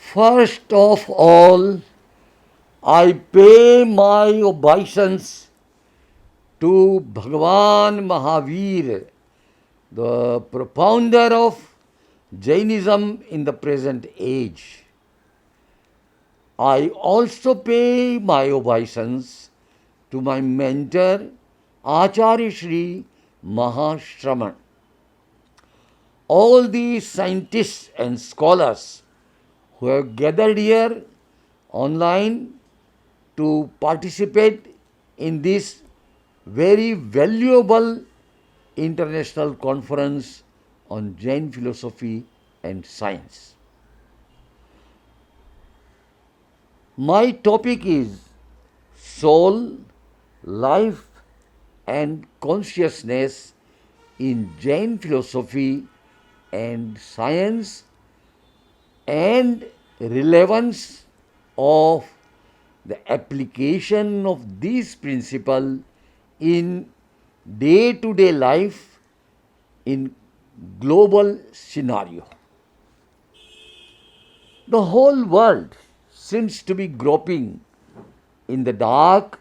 First of all, I pay my obeisance to Bhagavan Mahavir, the propounder of Jainism in the present age. I also pay my obeisance to my mentor, Acharya Sri Mahashraman. All the scientists and scholars who have gathered here online to participate in this very valuable international conference on Jain philosophy and science. My topic is soul, life, and consciousness in Jain philosophy and science, and relevance of the application of this principle in day to day life in global scenario. The whole world seems to be groping in the dark,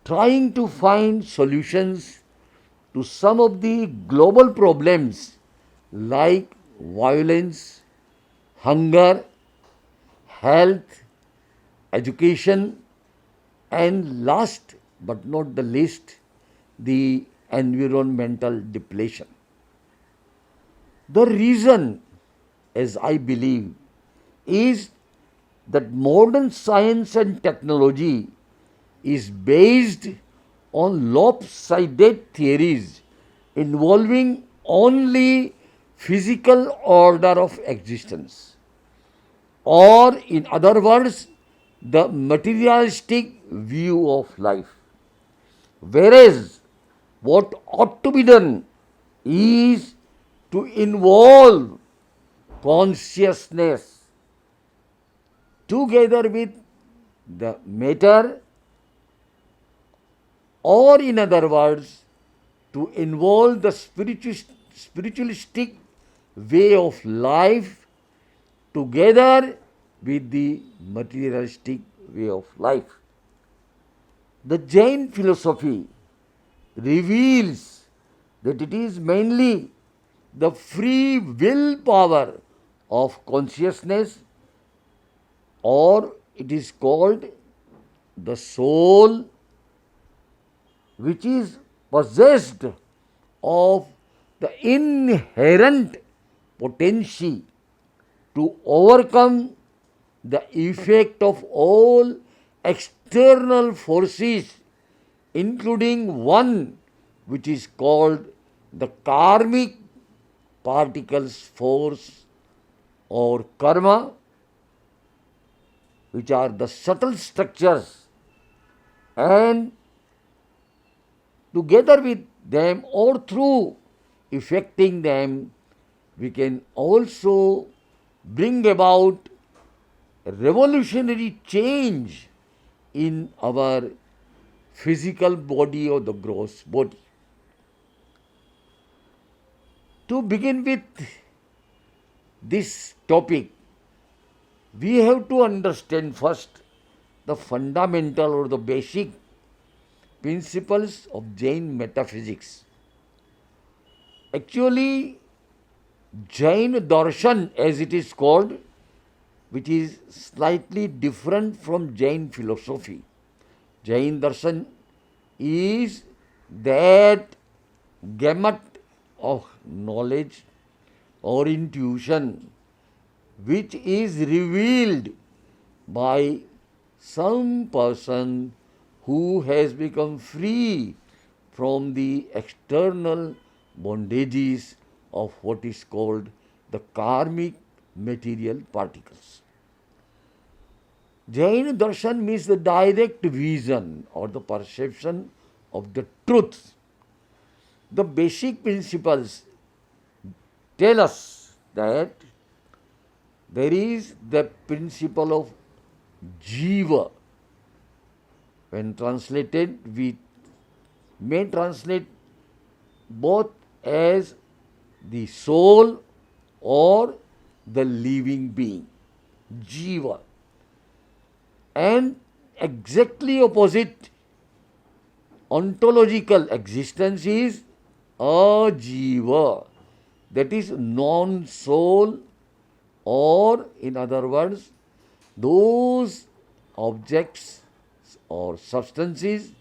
trying to find solutions to some of the global problems like violence, hunger, health, education, and last but not the least, the environmental depletion. The reason, as I believe, is that modern science and technology is based on lopsided theories involving only physical order of existence, or in other words, the materialistic view of life. Whereas what ought to be done is to involve consciousness together with the matter, or in other words, to involve the spiritualistic way of life together with the materialistic way of life. The Jain philosophy reveals that it is mainly the free will power of consciousness, or it is called the soul, which is possessed of the inherent potency to overcome the effect of all external forces, including one which is called the karmic particles force or karma, which are the subtle structures, and together with them or through effecting them, we can also bring about a revolutionary change in our physical body or the gross body. To begin with this topic, we have to understand first the fundamental or the basic principles of Jain metaphysics. Actually, Jain darshan, as it is called, which is slightly different from Jain philosophy. Jain darshan is that gamut of knowledge or intuition which is revealed by some person who has become free from the external bondages of what is called the karmic material particles. Jain darshan means the direct vision or the perception of the truth. The basic principles tell us that there is the principle of jiva. When translated, we may translate both as the soul or the living being. Jiva. And exactly opposite ontological existence is ajiva, that is non soul, or in other words, those objects or substances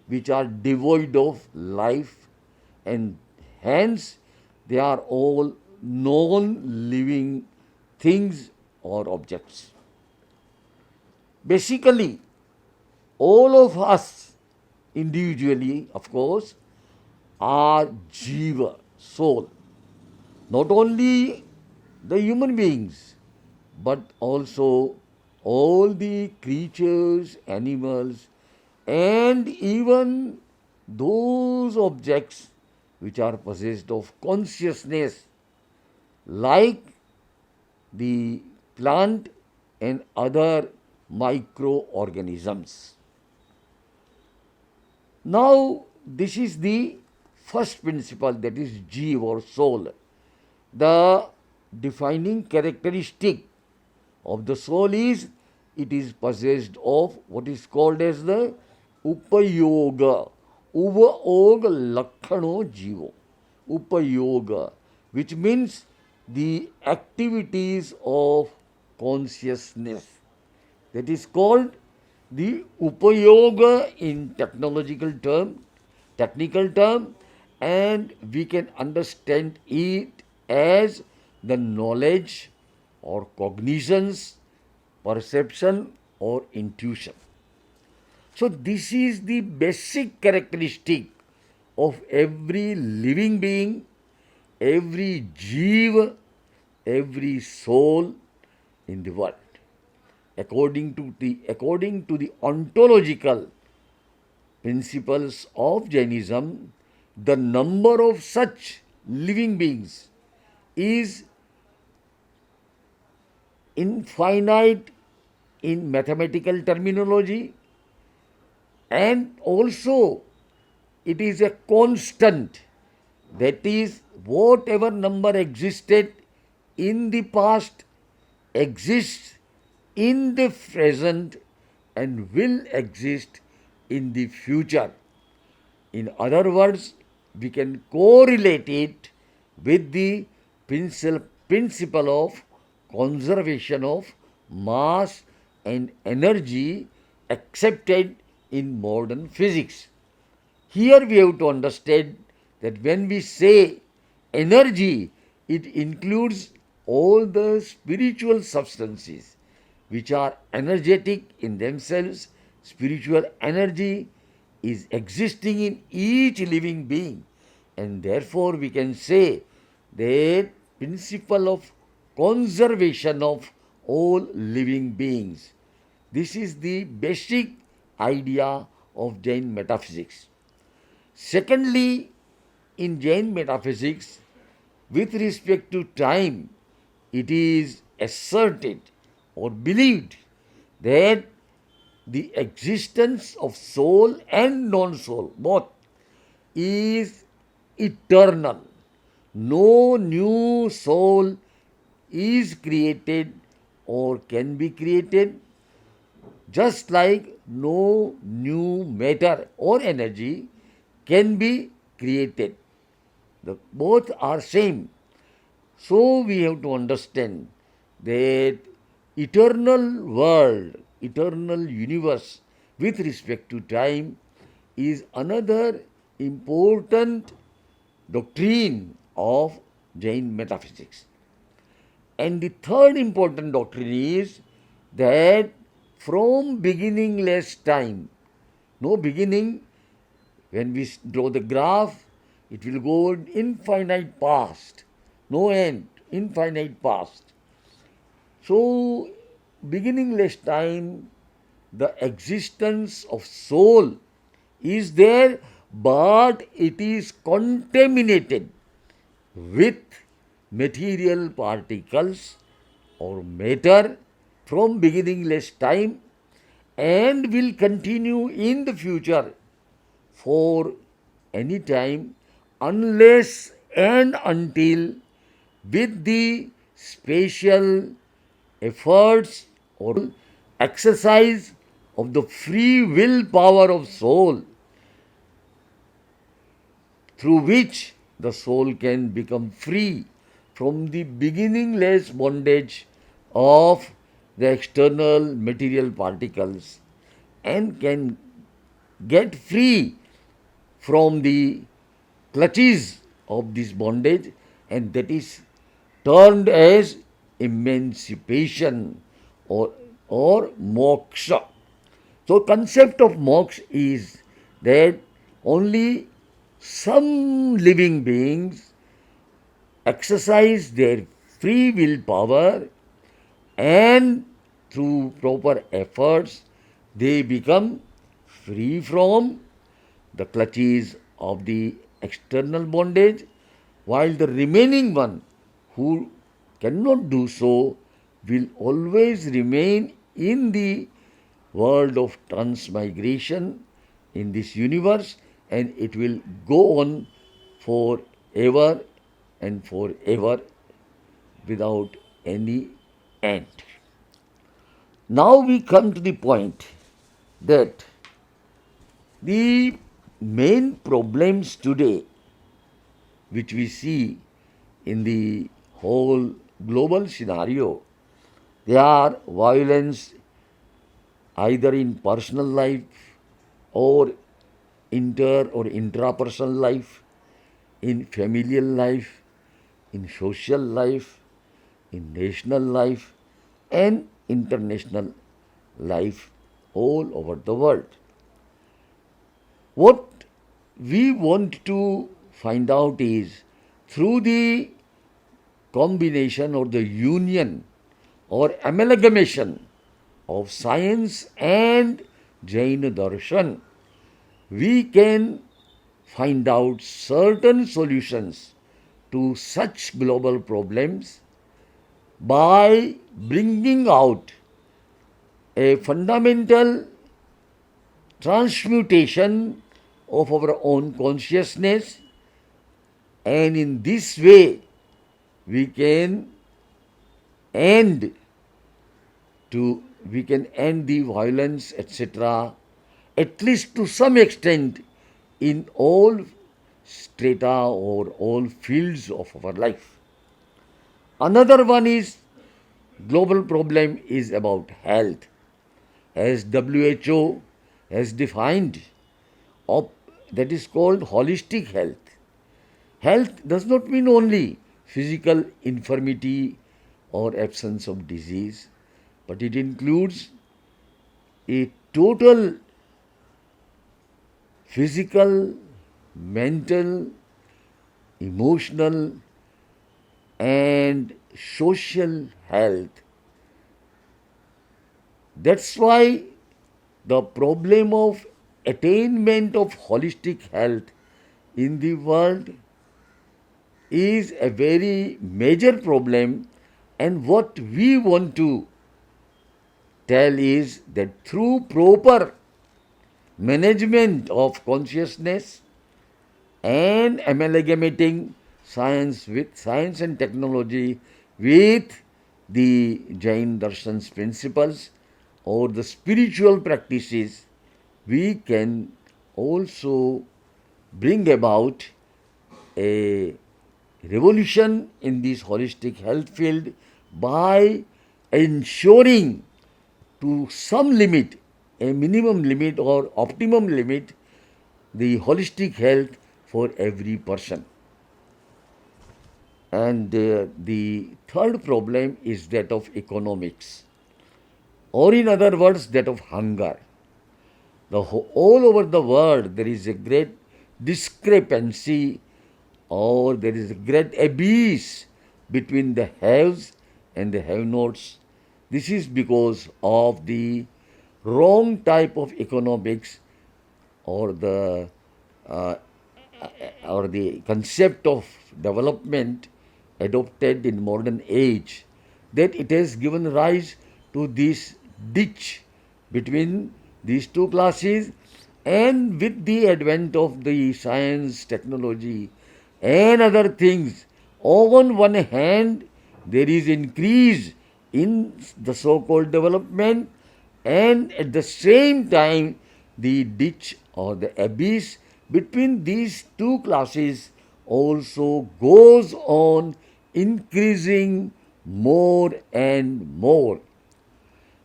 which are devoid of life, and hence they are all non living things or objects. Basically, all of us individually, of course, are jiva, soul. Not only the human beings, but also all the creatures, animals, and even those objects which are possessed of consciousness, like the plant and other microorganisms. Now, this is the first principle, that is Jeev or soul. The defining characteristic of the soul is it is possessed of what is called as the upayoga, uvaog lakhano jivo, upayoga, which means the activities of consciousness. That is called the upayoga in technical term, and we can understand it as the knowledge or cognitions, perception or intuition. So this is the basic characteristic of every living being, every jiva, every soul in the world. According to the ontological principles of Jainism, the number of such living beings is infinite in mathematical terminology, and also it is a constant, that is, whatever number existed in the past exists in the present and will exist in the future. In other words, we can correlate it with the principle of conservation of mass and energy accepted in modern physics. Here we have to understand that when we say energy, it includes all the spiritual substances which are energetic in themselves. Spiritual energy is existing in each living being, and therefore we can say that principle of conservation of all living beings. This is the basic idea of Jain metaphysics. Secondly, in Jain metaphysics, with respect to time, it is asserted or believed that the existence of soul and non soul, both, is eternal. No new soul is created or can be created, just like no new matter or energy can be created. Both are same. So we have to understand that eternal world, eternal universe with respect to time is another important doctrine of Jain metaphysics. And the third important doctrine is that from beginningless time, no beginning, when we draw the graph, it will go infinite past, no end, infinite past. So, beginningless time, the existence of soul is there, but it is contaminated with material particles or matter from beginningless time, and will continue in the future for any time unless and until, with the special efforts or exercise of the free will power of soul, through which the soul can become free from the beginningless bondage of the external material particles and can get free from the clutches of this bondage, and that is termed as emancipation or moksha. So concept of moksha is that only some living beings exercise their free will power, and through proper efforts they become free from the clutches of the external bondage, while the remaining one who cannot do so will always remain in the world of transmigration in this universe, and it will go on forever and forever without any end. Now we come to the point that the main problems today which we see in the whole global scenario, they are violence either in personal life or inter or intrapersonal life, in familial life, in social life, in national life, and international life all over the world. What we want to find out is through the combination or the union or amalgamation of science and Jaina Darshan, we can find out certain solutions to such global problems by bringing out a fundamental transmutation of our own consciousness, and in this way we can end the violence, etc., at least to some extent in all strata or all fields of our life. Another one is global problem is about health, as WHO has defined, that is called holistic health. Health does not mean only physical infirmity or absence of disease, but it includes a total physical, mental, emotional, and social health. That's why the problem of attainment of holistic health in the world is a very major problem, and what we want to tell is that through proper management of consciousness and amalgamating science and technology with the Jain Darshan's principles or the spiritual practices, we can also bring about a revolution in this holistic health field by ensuring to some limit, a minimum limit or optimum limit, the holistic health for every person. And the third problem is that of economics, or in other words, that of hunger. All over the world, there is a great discrepancy, or there is a great abyss between the haves and the have-nots. This is because of the wrong type of economics, or the concept of development adopted in modern age, that it has given rise to this ditch between these two classes. And with the advent of the science, technology, and other things, on one hand there is increase in the so-called development, and at the same time the ditch or the abyss between these two classes also goes on increasing more and more.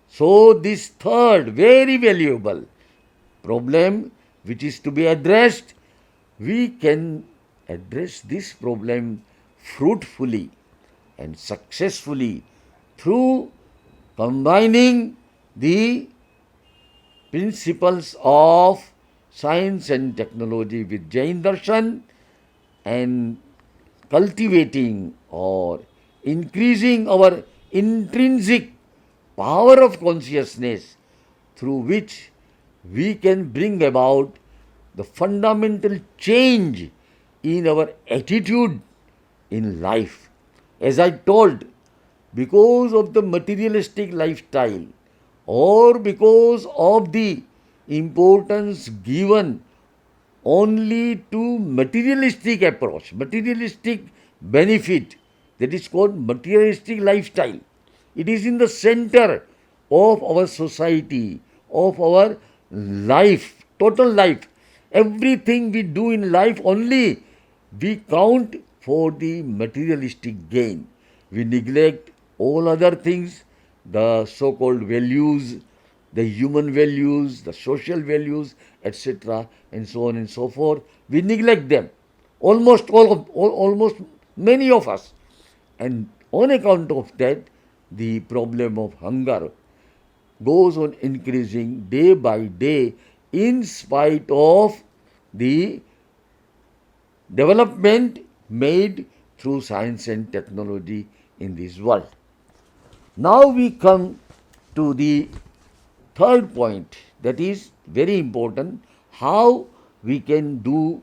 So, this third very valuable problem which is to be addressed, we can address this problem fruitfully and successfully through combining the principles of science and technology with Jain Darshan and cultivating or increasing our intrinsic power of consciousness through which we can bring about the fundamental change in our attitude in life. As I told, because of the materialistic lifestyle or because of the importance given only to materialistic approach, materialistic benefit, that is called materialistic lifestyle. It is in the center of our society, of our life, total life. Everything we do in life only we count for the materialistic gain. We neglect all other things, the so called values, the human values, the social values, etc., and so on and so forth. We neglect them. Almost many of us. And on account of that, the problem of hunger goes on increasing day by day in spite of the development made through science and technology in this world. Now we come to the third point, that is very important, how we can do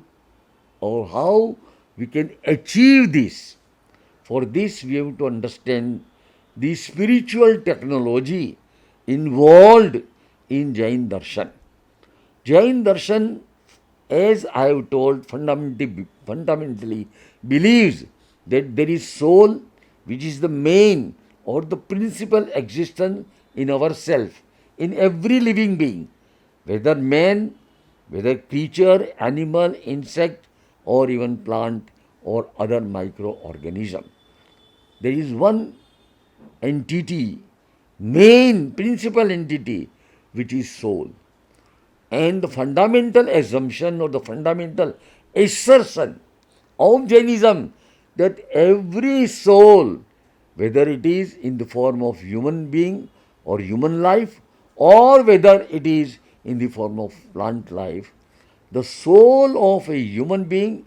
or how we can achieve this. For this we have to understand the spiritual technology involved in Jain Darshan. Jain Darshan, as I have told, fundamentally believes that there is soul which is the main or the principal existence in ourself, in every living being, whether man, whether creature, animal, insect, or even plant or other microorganism. There is one entity, main principal entity, which is soul. And the fundamental assumption or the fundamental assertion of Jainism that every soul, whether it is in the form of human being or human life, or whether it is in the form of plant life, the soul of a human being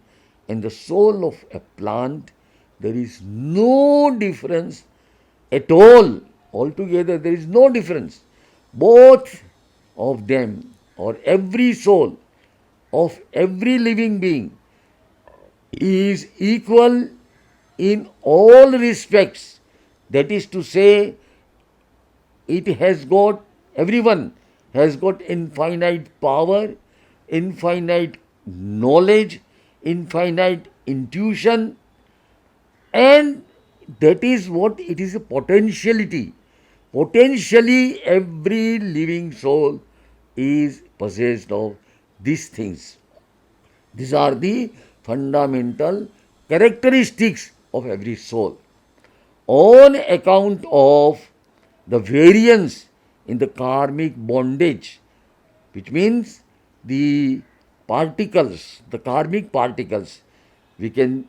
and the soul of a plant, there is no difference at all. Altogether, there is no difference. Both of them, or every soul of every living being, is equal in all respects. That is to say, it has got, everyone has got infinite power, infinite knowledge, infinite intuition, and that is what it is, a potentiality. Potentially, every living soul is possessed of these things. These are the fundamental characteristics of every soul. On account of the variance in the karmic bondage, which means the particles, the karmic particles, we can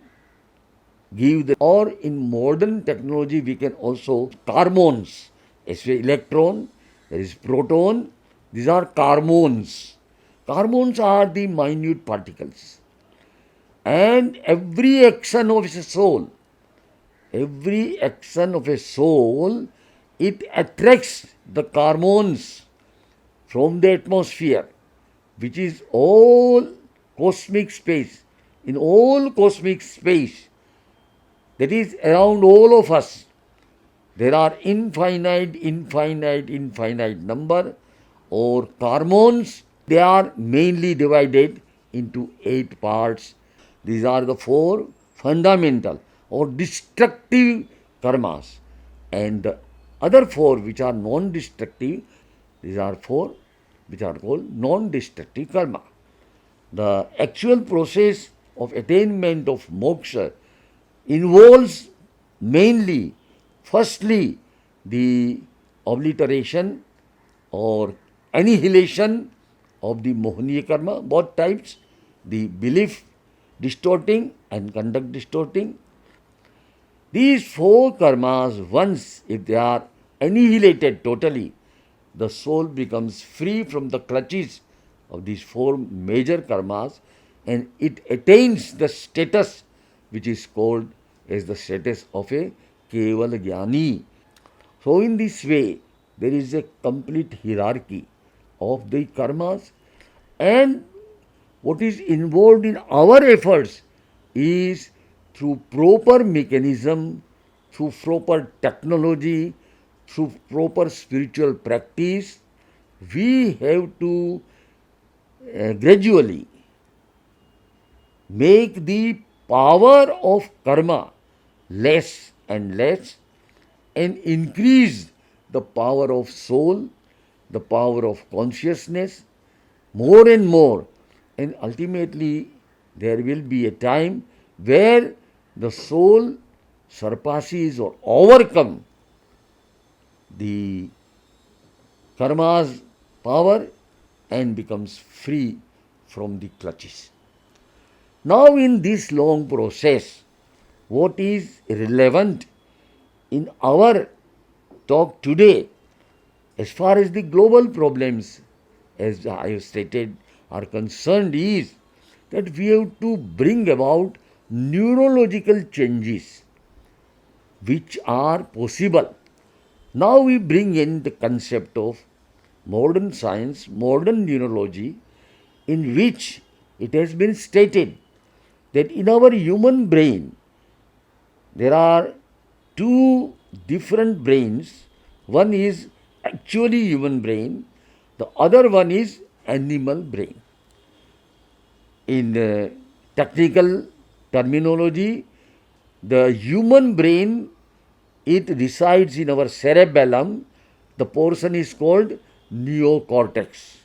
give the, or in modern technology we can also karmons, especially electron, there is proton, these are karmons. Karmons are the minute particles. And every action of a soul, every action of a soul, it attracts the karmons from the atmosphere, which is all cosmic space. In all cosmic space, that is around all of us, there are infinite number or karmons. They are mainly divided into 8 parts. These are the 4 fundamental or destructive karmas, and the Other four which are non-destructive, these are four which are called non-destructive karma. The actual process of attainment of moksha involves mainly, firstly, the obliteration or annihilation of the Mohaniya karma, both types, the belief distorting and conduct distorting. These four karmas, once if they are annihilated totally, the soul becomes free from the clutches of these four major karmas and it attains the status which is called as the status of a Keval Jnani. So, in this way, there is a complete hierarchy of the karmas, and what is involved in our efforts is through proper mechanism, through proper technology, through proper spiritual practice, we have to gradually make the power of karma less and less and increase the power of soul, the power of consciousness more and more, and ultimately there will be a time where the soul surpasses or overcome the karma's power and becomes free from the clutches. Now, in this long process, what is relevant in our talk today, as far as the global problems, as I have stated, are concerned, is that we have to bring about neurological changes which are possible. Now we bring in the concept of modern science, modern neurology, in which it has been stated that in our human brain there are two different brains. One is actually human brain, the other one is animal brain. In technical terminology, the human brain, it resides in our cerebellum. The portion is called neocortex.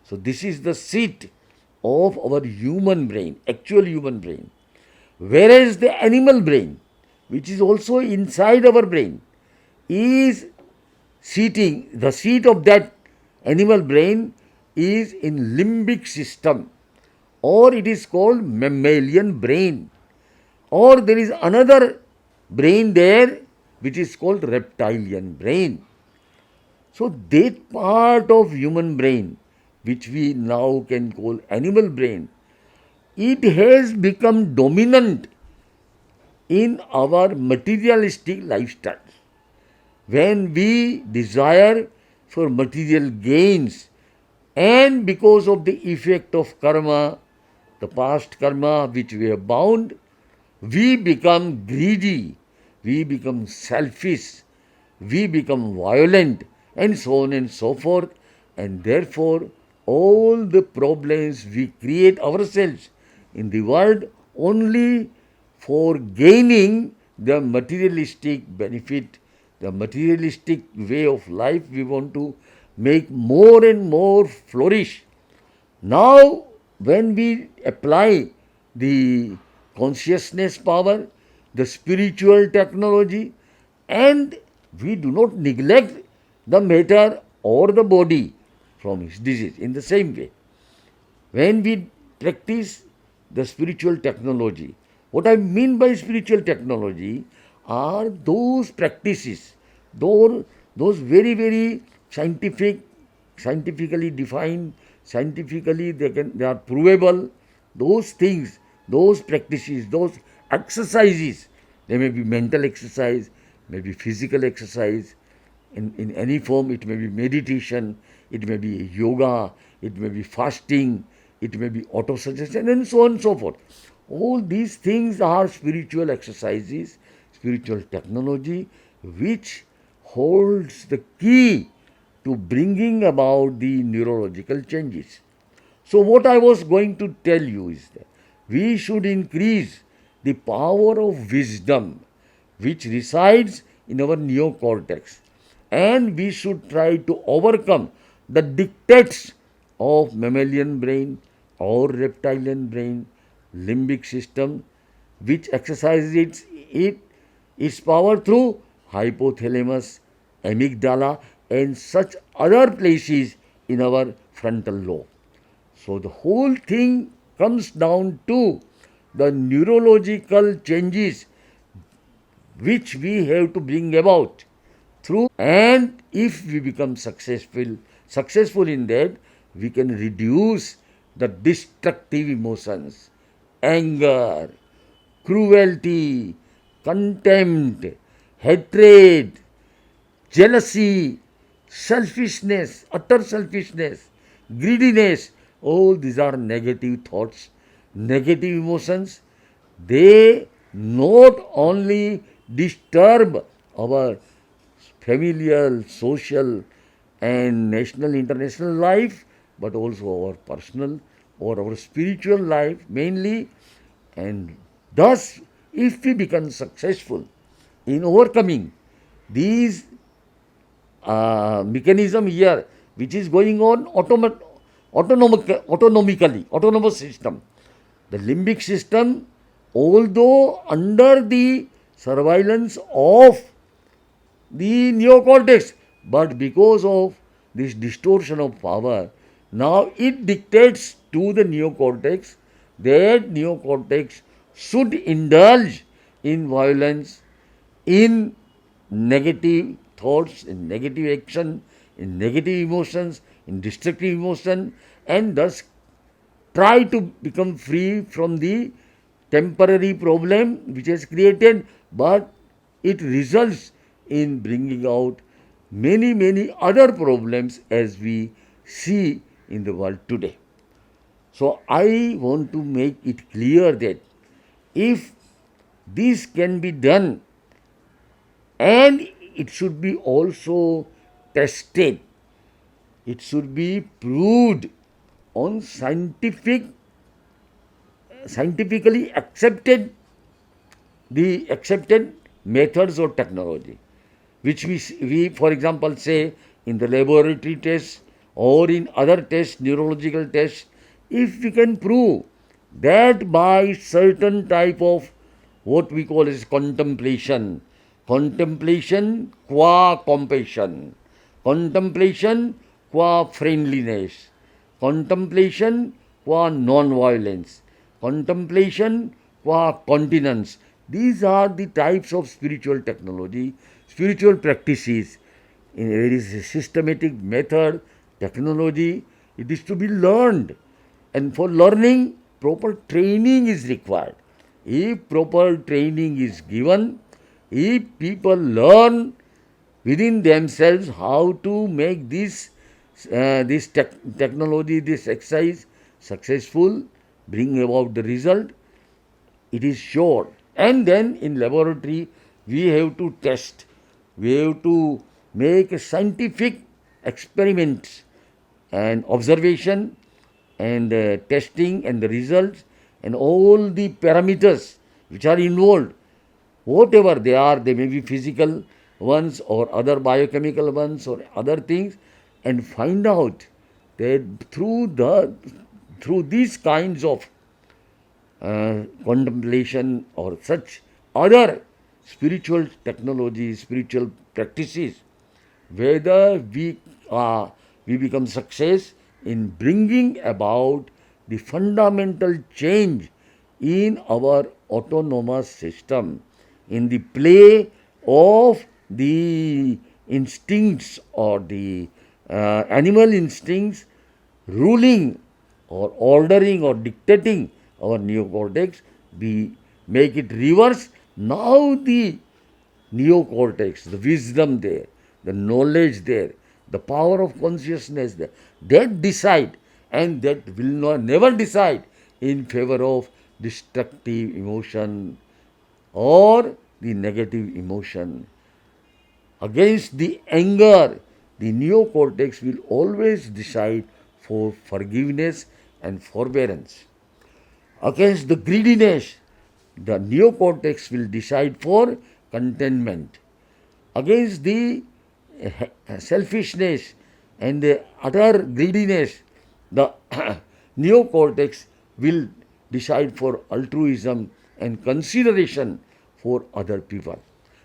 So this is the seat of our human brain, actual human brain. Whereas the animal brain, which is also inside our brain, is seating, the seat of that animal brain is in limbic system, or it is called mammalian brain, or there is another brain there which is called reptilian brain. So that part of human brain which we now can call animal brain, it has become dominant in our materialistic lifestyle. When we desire for material gains, and because of the effect of karma, the past karma which we have bound, we become greedy, we become selfish, we become violent, and so on and so forth. And therefore, all the problems we create ourselves in the world only for gaining the materialistic benefit, the materialistic way of life we want to make more and more flourish. Now, when we apply the consciousness power, the spiritual technology, and we do not neglect the matter or the body from its disease in the same way. When we practice the spiritual technology, what I mean by spiritual technology are those practices, those very, very scientifically defined, scientifically they are provable, those things, those practices, those exercises, they may be mental exercise, maybe physical exercise, in any form, it may be meditation, it may be yoga, it may be fasting, it may be autosuggestion, and so on and so forth. All these things are spiritual exercises, spiritual technology, which holds the key to bringing about the neurological changes. So, what I was going to tell you is that we should increase the power of wisdom which resides in our neocortex. and we should try to overcome the dictates of mammalian brain or reptilian brain, limbic system, which exercises its power through hypothalamus, amygdala, and such other places in our frontal lobe. So the whole thing comes down to the neurological changes which we have to bring about through, and if we become successful in that, we can reduce the destructive emotions, anger, cruelty, contempt, hatred, jealousy, selfishness, utter selfishness, greediness. All these are negative thoughts, negative emotions. They not only disturb our familial, social, and national, international life, but also our personal or our spiritual life mainly. And thus, if we become successful in overcoming these mechanism here, which is going on autonomous system. The limbic system, although under the surveillance of the neocortex, but because of this distortion of power, now it dictates to the neocortex that neocortex should indulge in violence, in negative thoughts, in negative action, in negative emotions, in destructive emotion, and thus try to become free from the temporary problem which is created, but it results in bringing out many other problems as we see in the world today. So I want to make it clear that if this can be done, and it should be also tested, it should be proved on scientifically accepted methods or technology, which we for example say in the laboratory tests or in other tests, neurological tests, if we can prove that by certain type of what we call as contemplation qua compassion, contemplation qua friendliness, contemplation qua non-violence, contemplation qua continence. These are the types of spiritual technology, spiritual practices. There is a systematic method, technology. It is to be learned. And for learning, proper training is required. If proper training is given, if people learn within themselves how to make this technology, this exercise successful, bring about the result, it is sure. And then in laboratory, we have to test, we have to make a scientific experiments and observation and testing and the results and all the parameters which are involved, whatever they are, they may be physical ones or other biochemical ones or other things, and find out that through these kinds of contemplation or such other spiritual technologies, spiritual practices, whether we become success in bringing about the fundamental change in our autonomous system, in the play of the instincts or the animal instincts ruling or ordering or dictating our neocortex, we make it reverse. Now the neocortex, the wisdom there, the knowledge there, the power of consciousness there, that decide, and that will never decide in favor of destructive emotion or the negative emotion. Against the anger, the neocortex will always decide for forgiveness and forbearance. Against the greediness, the neocortex will decide for contentment. Against the selfishness and utter greediness, the neocortex will decide for altruism and consideration for other people.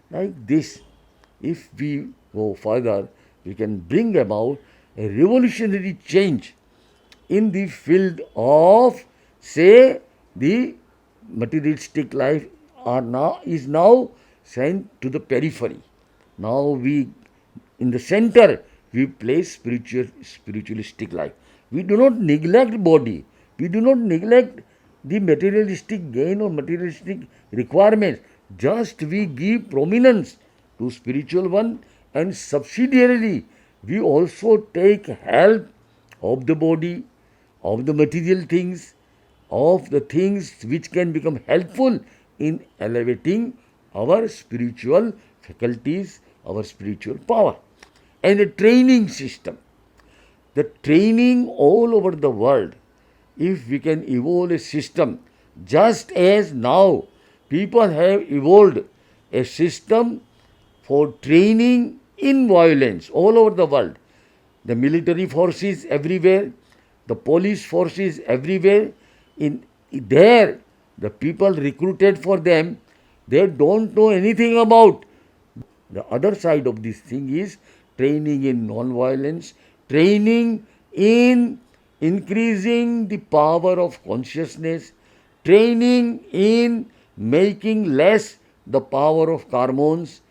Like this, if we go further, we can bring about a revolutionary change in the field of, say, the materialistic life is now sent to the periphery. Now we, in the center, we place spiritualistic life. We do not neglect body. We do not neglect the materialistic gain or materialistic requirements. Just we give prominence to spiritual one, and subsidiarily we also take help of the body, of the material things, of the things which can become helpful in elevating our spiritual faculties, our spiritual power. And a training system. The training all over the world, if we can evolve a system, just as now people have evolved a system for training in violence all over the world. The military forces everywhere, the police forces everywhere. In there, the people recruited for them, they don't know anything about. The other side of this thing is training in non-violence, training in increasing the power of consciousness, training in making less the power of hormones,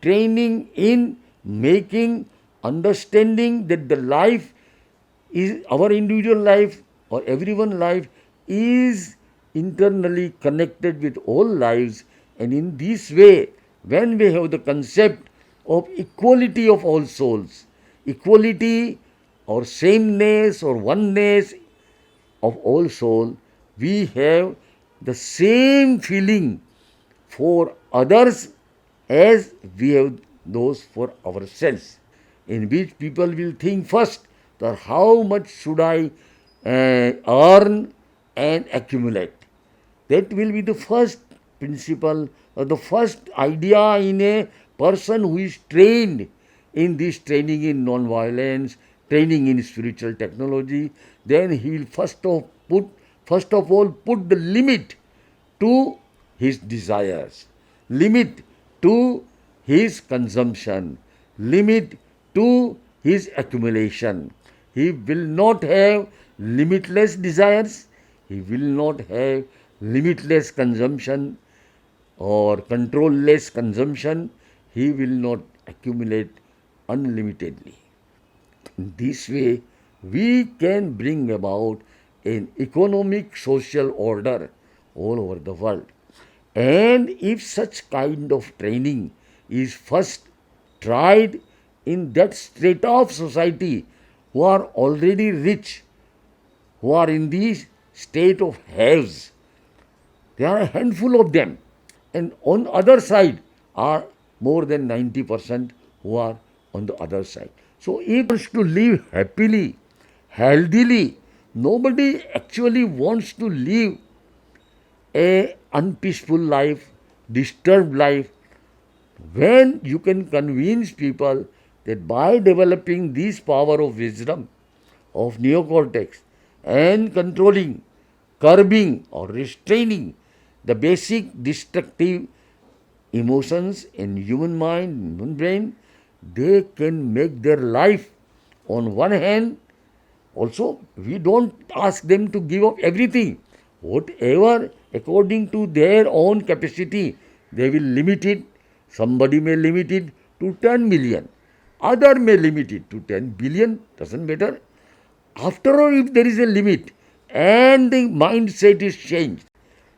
training in making understanding that the life is our individual life or everyone's life is internally connected with all lives, and in this way, when we have the concept of equality of all souls, equality or sameness or oneness of all soul, we have the same feeling for others as we have those for ourselves, in which people will think first that how much should I earn and accumulate. That will be the first principle or the first idea in a person who is trained in this training in non-violence, training in spiritual technology. Then he will first of all put the limit to his desires, limit to his consumption, limit to his accumulation. He will not have limitless desires, he will not have limitless consumption or controlless consumption, he will not accumulate unlimitedly. In this way, we can bring about an economic social order all over the world. And if such kind of training is first tried in that strata of society who are already rich, who are in the state of haves, there are a handful of them, and on other side are more than 90% who are on the other side. So if wants to live happily, healthily, nobody actually wants to live a unpeaceful life, disturbed life. When you can convince people that by developing this power of wisdom, of neocortex, and controlling, curbing or restraining the basic destructive emotions in human mind, human brain, they can make their life on one hand. Also, we don't ask them to give up everything. Whatever according to their own capacity, they will limit it. Somebody may limit it to 10 million. Other may limit it to 10 billion. Doesn't matter. After all, if there is a limit and the mindset is changed,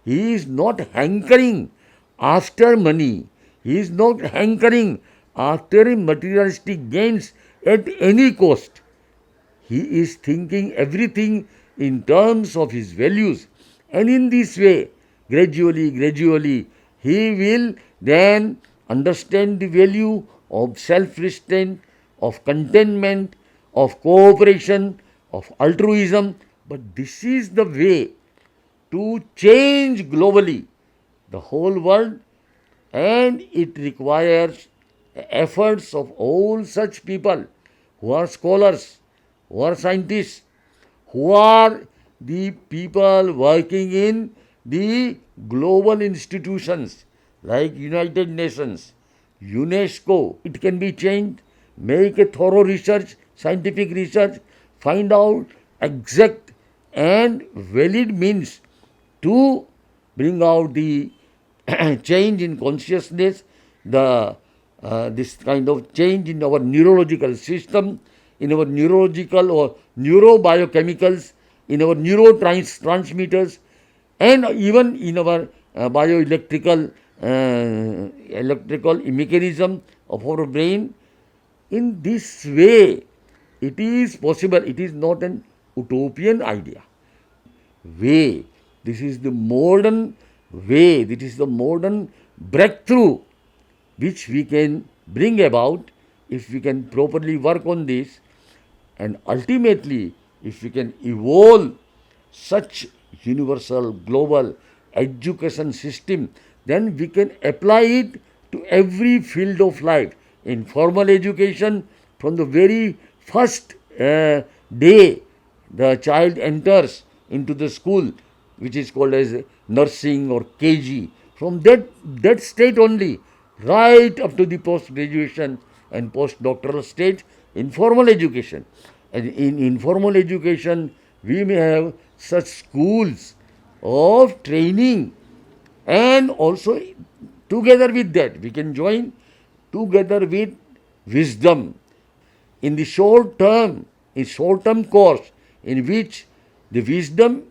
he is not hankering after money. He is not hankering after materialistic gains at any cost. He is thinking everything in terms of his values, and in this way, gradually, he will then understand the value of self-restraint, of contentment, of cooperation, of altruism. But this is the way to change globally the whole world, and it requires efforts of all such people who are scholars, who are scientists, who are the people working in the global institutions like United Nations, UNESCO. It can be changed. Make a thorough research, scientific research, find out exact and valid means to bring out the change in consciousness, the this kind of change in our neurological system, in our neurological or neurobiochemicals, in our neurotransmitters, and even in our bioelectrical electrical mechanism of our brain. In this way, it is possible. It is not an utopian idea. Way. This is the modern way. This is the modern breakthrough which we can bring about if we can properly work on this, and ultimately if we can evolve such universal global education system, then we can apply it to every field of life. In formal education, from the very first day the child enters into the school, which is called as nursing or KG, from that state only, right up to the post graduation and postdoctoral stage, informal education. And in informal education, we may have such schools of training, and also together with that, we can join together with wisdom in the short term course, in which the wisdom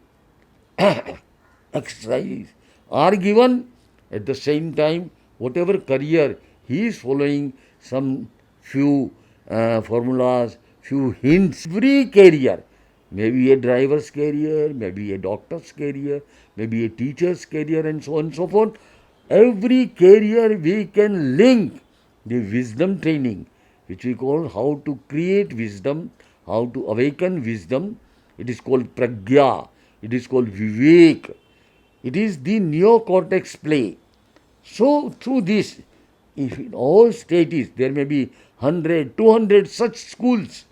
exercises are given. At the same time, whatever career he is following, some few formulas, few hints. Every career, maybe a driver's career, maybe a doctor's career, maybe a teacher's career, and so on and so forth. Every career we can link the wisdom training, which we call how to create wisdom, how to awaken wisdom. It is called pragya, it is called vivek, it is the neocortex play. So through this, if in all states there may be 100, 200 such schools,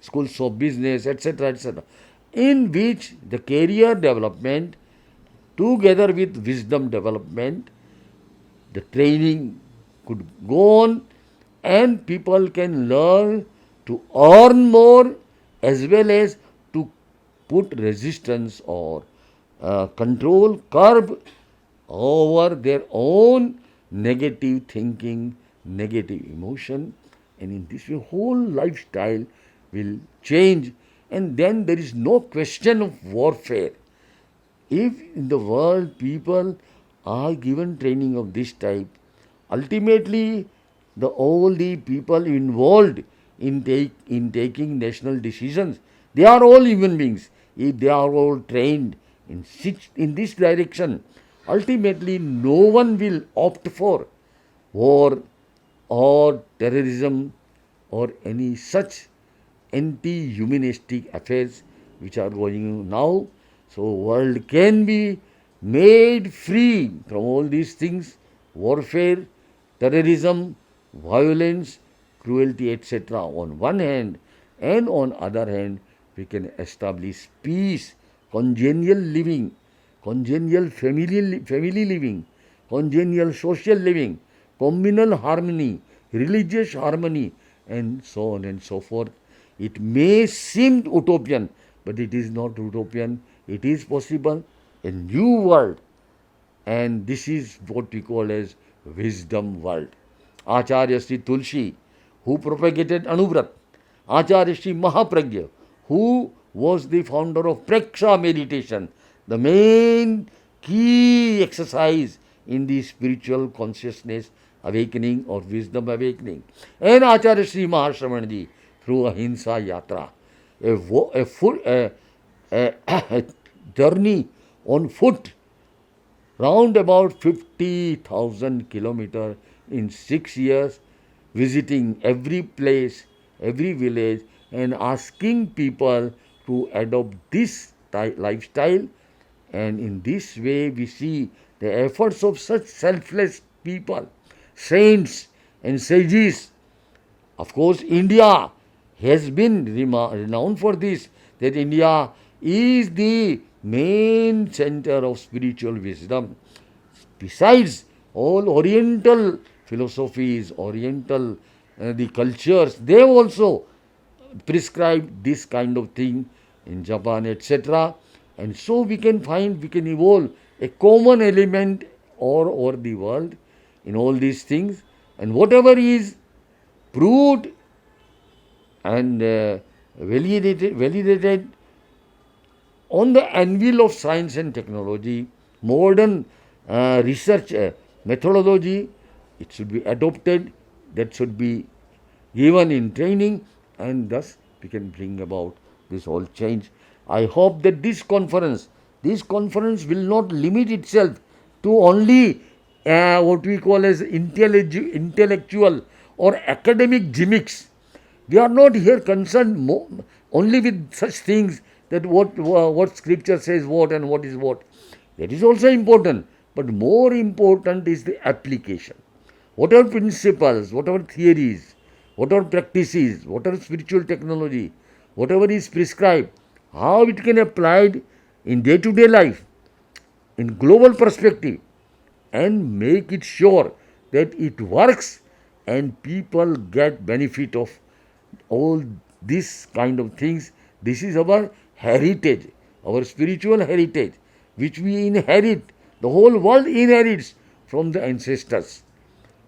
schools of business, etc., in which the career development together with wisdom development, the training could go on, and people can learn to earn more as well as to put resistance or control, curb over their own negative thinking, negative emotion, and in this way, whole lifestyle will change, and then there is no question of warfare. If in the world people are given training of this type, ultimately all the people involved in taking national decisions, they are all human beings. If they are all trained in this direction, ultimately no one will opt for war or terrorism or any such anti-humanistic affairs which are going on now. So world can be made free from all these things: warfare, terrorism, violence, cruelty, etc. on one hand, and on other hand we can establish peace, congenial living, congenial family living, congenial social living, communal harmony, religious harmony, and so on and so forth. It may seem utopian, but it is not utopian. It is possible. A new world, and this is what we call as wisdom world. Acharya Sri Tulsi, who propagated Anuvrat, Acharya Sri Mahapragya, who was the founder of Preksha meditation, the main key exercise in the spiritual consciousness awakening or wisdom awakening, and Acharya Sri Mahashramanji through Ahimsa Yatra, a journey on foot round about 50,000 kilometers in 6 years, visiting every place, every village, and asking people to adopt this lifestyle. And in this way, we see the efforts of such selfless people, saints, and sages. Of course, India has been renowned for this, that India is the main center of spiritual wisdom. Besides all Oriental philosophies, Oriental the cultures, they have also prescribed this kind of thing in Japan, etc. And so we can find, we can evolve a common element all over the world in all these things. And whatever is proved and validated on the anvil of science and technology, modern research methodology, it should be adopted, that should be given in training, and thus we can bring about this whole change. I hope that this conference will not limit itself to only what we call as intellectual or academic gimmicks. We are not here concerned only with such things, that what scripture says what and what is what. That is also important, but more important is the application. Whatever principles, whatever theories, whatever practices, whatever spiritual technology, whatever is prescribed, how it can be applied in day-to-day life, in global perspective, and make it sure that it works and people get benefit of all these kind of things. This is our heritage, our spiritual heritage, which we inherit, the whole world inherits from the ancestors.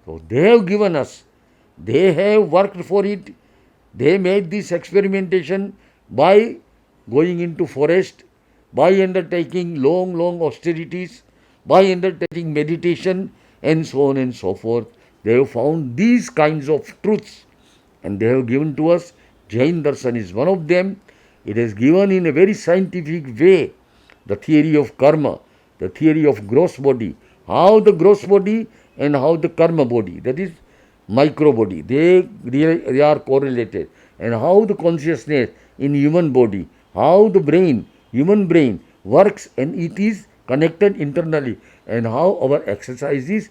So they have given us, they have worked for it, they made this experimentation by going into forest, by undertaking long austerities, by undertaking meditation, and so on and so forth. They have found these kinds of truths, and they have given to us. Jain Darshan is one of them. It is given in a very scientific way the theory of karma, the theory of gross body, how the gross body and how the karma body, that is micro body, they are correlated, and how the consciousness in human body, how the brain, human brain works, and it is connected internally, and how our exercises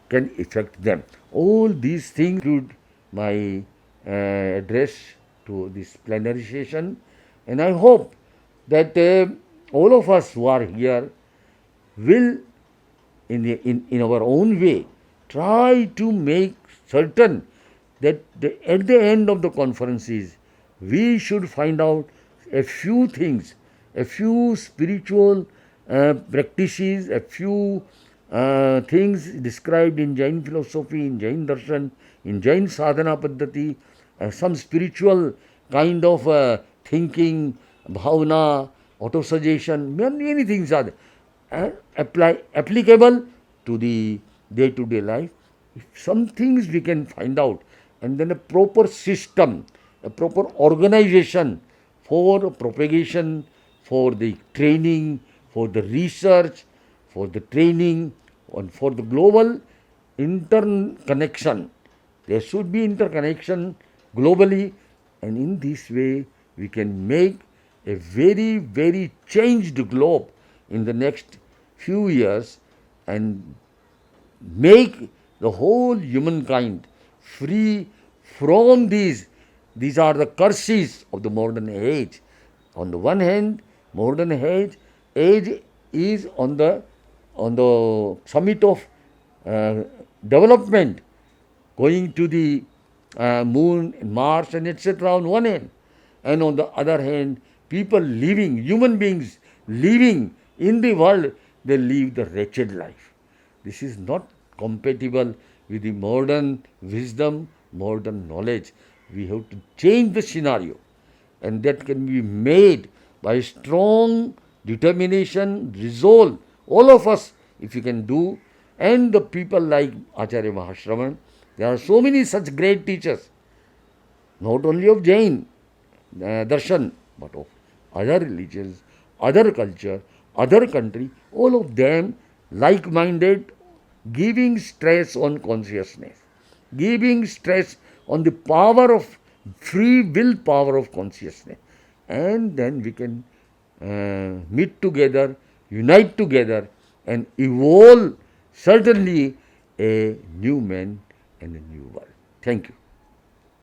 can affect them. All these things include my address to this plenary session, and I hope that all of us who are here will, in our own way, try to make certain that at the end of the conferences, we should find out a few things, a few spiritual practices, a few things described in Jain philosophy, in Jain darshan, in Jain sadhana paddhati, some spiritual kind of thinking, bhavana, auto-suggestion, many things are applicable to the day-to-day life. Some things we can find out, and then a proper system, a proper organization for propagation, for the training, for the research, for the training, and for the global interconnection. There should be interconnection globally, and in this way we can make a very changed globe in the next few years, and make the whole humankind free from these. These are the curses of the modern age. On the one hand, modern age is on the summit of development, going to the moon, Mars, and etc. on one hand, and on the other hand, people living, human beings living in the world, they live the wretched life. This is not compatible with the modern wisdom, modern knowledge. We have to change the scenario, and that can be made by strong determination, resolve. All of us, if you can do, and the people like Acharya Mahashraman, there are so many such great teachers, not only of Jain darshan, but of other religions, other culture, other country, all of them like-minded, giving stress on consciousness, giving stress on the power of free will power of consciousness. And then we can meet together, unite together, and evolve certainly a new man, in a new world. Thank you.